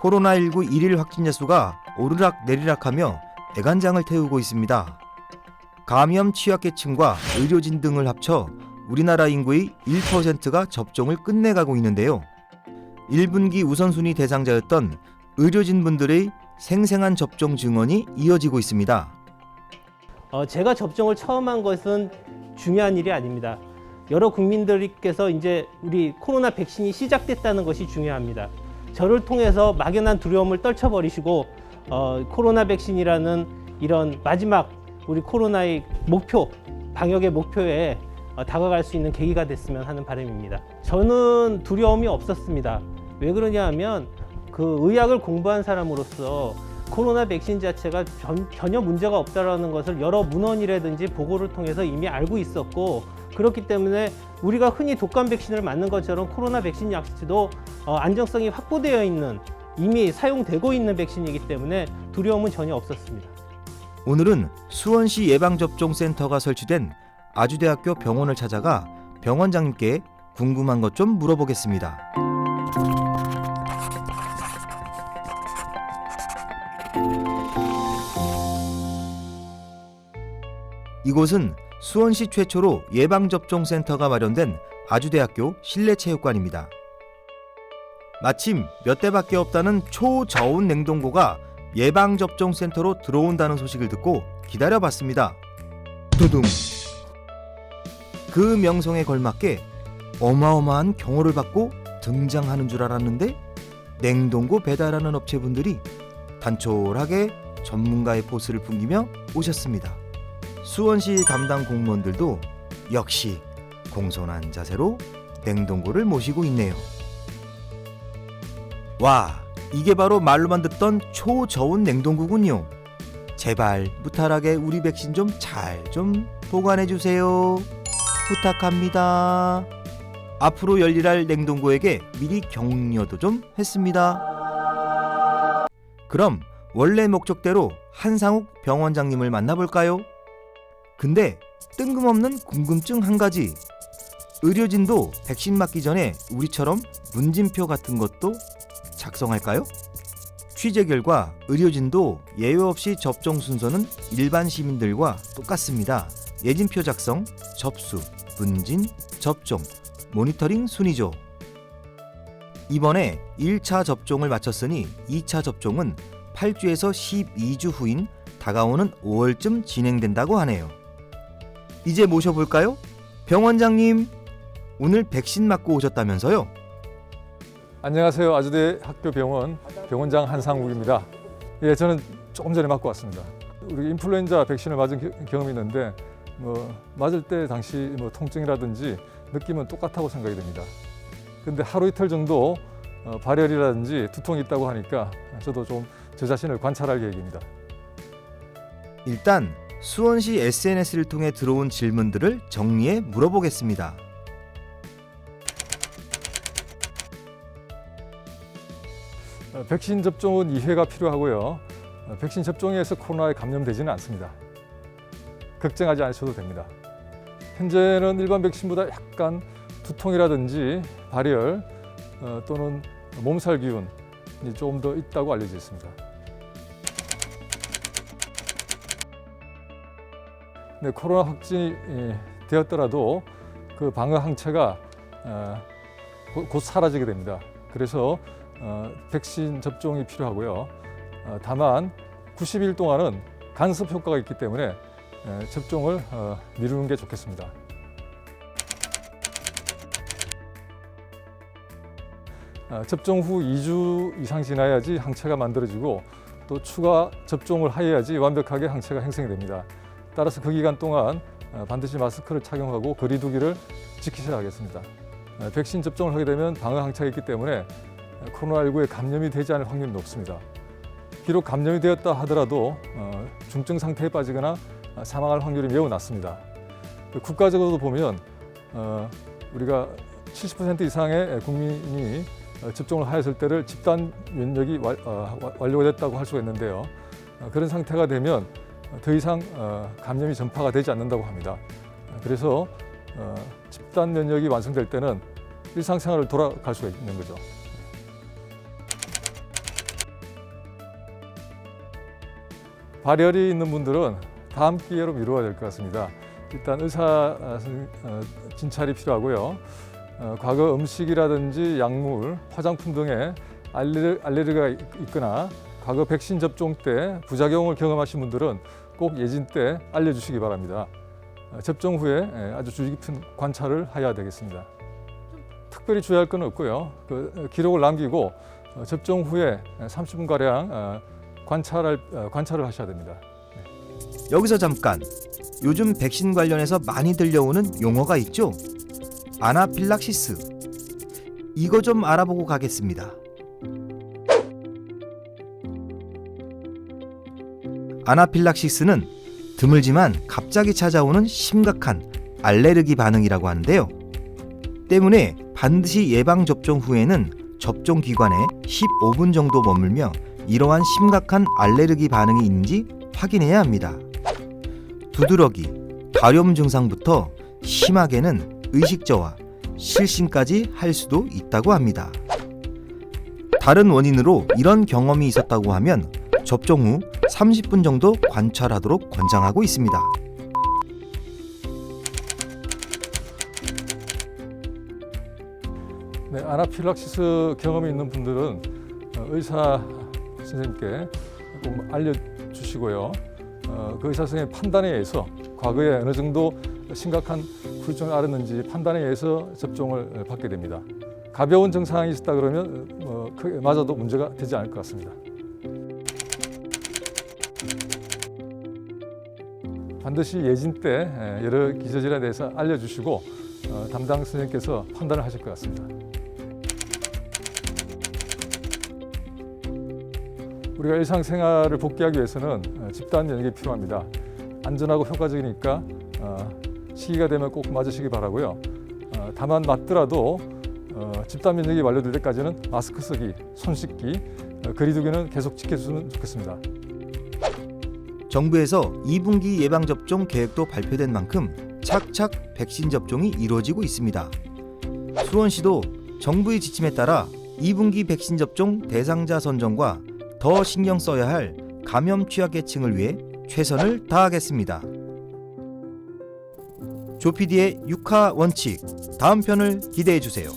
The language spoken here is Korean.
코로나19 일일 확진자 수가 오르락 내리락하며 애간장을 태우고 있습니다. 감염 취약계층과 의료진 등을 합쳐 우리나라 인구의 1%가 접종을 끝내가고 있는데요. 1분기 우선순위 대상자였던 의료진분들의 생생한 접종 증언이 이어지고 있습니다. 제가 접종을 처음 한 것은 중요한 일이 아닙니다. 여러 국민들께서 이제 우리 코로나 백신이 시작됐다는 것이 중요합니다. 저를 통해서 막연한 두려움을 떨쳐버리시고 코로나 백신이라는 이런 마지막 우리 코로나의 목표, 방역의 목표에 다가갈 수 있는 계기가 됐으면 하는 바람입니다. 저는 두려움이 없었습니다. 왜 그러냐 하면 그 의학을 공부한 사람으로서 코로나 백신 자체가 전혀 문제가 없다는 것을 여러 문헌이라든지 보고를 통해서 이미 알고 있었고, 그렇기 때문에 우리가 흔히 독감 백신을 맞는 것처럼 코로나 백신 약도 안정성이 확보되어 있는, 이미 사용되고 있는 백신이기 때문에 두려움은 전혀 없었습니다. 오늘은 수원시 예방접종센터가 설치된 아주대학교 병원을 찾아가 병원장님께 궁금한 것 좀 물어보겠습니다. 이곳은 수원시 최초로 예방접종센터가 마련된 아주대학교 실내체육관입니다. 마침 몇 대밖에 없다는 초저온 냉동고가 예방접종센터로 들어온다는 소식을 듣고 기다려봤습니다. 두둥! 그 명성에 걸맞게 어마어마한 경호를 받고 등장하는 줄 알았는데 냉동고 배달하는 업체분들이 단촐하게 전문가의 포스를 풍기며 오셨습니다. 수원시 담당 공무원들도 역시 공손한 자세로 냉동고를 모시고 있네요. 와, 이게 바로 말로만 듣던 초저온 냉동고군요. 제발 무탈하게 우리 백신 좀 잘 좀 보관해 주세요. 부탁합니다. 앞으로 열일할 냉동고에게 미리 격려도 좀 했습니다. 그럼 원래 목적대로 한상욱 병원장님을 만나볼까요? 근데 뜬금없는 궁금증 한 가지. 의료진도 백신 맞기 전에 우리처럼 문진표 같은 것도 작성할까요? 취재 결과 의료진도 예외 없이 접종 순서는 일반 시민들과 똑같습니다. 예진표 작성, 접수, 문진, 접종, 모니터링 순이죠. 이번에 1차 접종을 마쳤으니 2차 접종은 8주에서 12주 후인 다가오는 5월쯤 진행된다고 하네요. 이제 모셔볼까요? 병원장님, 오늘 백신 맞고 오셨다면서요? 안녕하세요. 아주대 학교병원 병원장 한상욱입니다. 예, 저는 조금 전에 맞고 왔습니다. 우리 인플루엔자 백신을 맞은 경험이 있는데 맞을 때 당시 통증이라든지 느낌은 똑같다고 생각이 됩니다. 근데 하루 이틀 정도 발열이라든지 두통이 있다고 하니까 저도 좀 저 자신을 관찰할 계획입니다. 일단 수원시 SNS를 통해 들어온 질문들을 정리해 물어보겠습니다. 백신 접종은 이해가 필요하고요. 백신 접종에 의해서 코로나에 감염되지는 않습니다. 걱정하지 않으셔도 됩니다. 현재는 일반 백신보다 약간 두통이라든지 발열 또는 몸살 기운이 조금 더 있다고 알려져 있습니다. 네, 코로나 확진이 되었더라도 그 방어 항체가 곧 사라지게 됩니다. 그래서 백신 접종이 필요하고요. 다만 90일 동안은 간섭 효과가 있기 때문에 접종을 미루는 게 좋겠습니다. 접종 후 2주 이상 지나야지 항체가 만들어지고 또 추가 접종을 하여야지 완벽하게 항체가 형성이 됩니다. 따라서 그 기간 동안 반드시 마스크를 착용하고 거리 두기를 지키셔야 하겠습니다. 백신 접종을 하게 되면 방어 항체가 있기 때문에 코로나19에 감염이 되지 않을 확률이 높습니다. 비록 감염이 되었다 하더라도 중증 상태에 빠지거나 사망할 확률이 매우 낮습니다. 국가적으로도 보면 우리가 70% 이상의 국민이 접종을 하였을 때를 집단 면역이 완료가 됐다고 할 수가 있는데요. 그런 상태가 되면 더 이상 감염이 전파가 되지 않는다고 합니다. 그래서 집단 면역이 완성될 때는 일상생활을 돌아갈 수가 있는 거죠. 발열이 있는 분들은 다음 기회로 미루어야 될 것 같습니다. 일단 의사 진찰이 필요하고요. 과거 음식이라든지 약물, 화장품 등의 알레르기가 있거나 과거 백신 접종 때 부작용을 경험하신 분들은 꼭 예진 때 알려주시기 바랍니다. 접종 후에 아주 주의 깊은 관찰을 해야 되겠습니다. 특별히 주의할 건 없고요. 기록을 남기고 접종 후에 30분가량 관찰을 하셔야 됩니다. 여기서 잠깐, 요즘 백신 관련해서 많이 들려오는 용어가 있죠? 아나필락시스. 이거 좀 알아보고 가겠습니다. 아나필락시스는 드물지만 갑자기 찾아오는 심각한 알레르기 반응이라고 하는데요. 때문에 반드시 예방접종 후에는 접종 기관에 15분 정도 머물며 이러한 심각한 알레르기 반응이 있는지 확인해야 합니다. 두드러기, 가려움 증상부터 심하게는 의식저하, 실신까지 할 수도 있다고 합니다. 다른 원인으로 이런 경험이 있었다고 하면 접종 후 30분 정도 관찰하도록 권장하고 있습니다. 네, 아나필락시스 경험이 있는 분들은 의사 선생님께 꼭 알려주시고요. 그 의사 선생님의 판단에 의해서 과거에 어느 정도 심각한 후유증을 앓았는지 판단에 의해서 접종을 받게 됩니다. 가벼운 증상이 있었다 그러면 크게 맞아도 문제가 되지 않을 것 같습니다. 반드시 예진 때 여러 기저질환에 대해서 알려주시고 담당 선생님께서 판단을 하실 것 같습니다. 우리가 일상생활을 복귀하기 위해서는 집단 면역이 필요합니다. 안전하고 효과적이니까 시기가 되면 꼭 맞으시기 바라고요. 다만 맞더라도 집단 면역이 완료될 때까지는 마스크 쓰기, 손 씻기, 거리 두기는 계속 지켜주면 좋겠습니다. 정부에서 2분기 예방접종 계획도 발표된 만큼 착착 백신 접종이 이루어지고 있습니다. 수원시도 정부의 지침에 따라 2분기 백신 접종 대상자 선정과 더 신경 써야 할 감염 취약계층을 위해 최선을 다하겠습니다. 조PD의 육하 원칙, 다음 편을 기대해 주세요.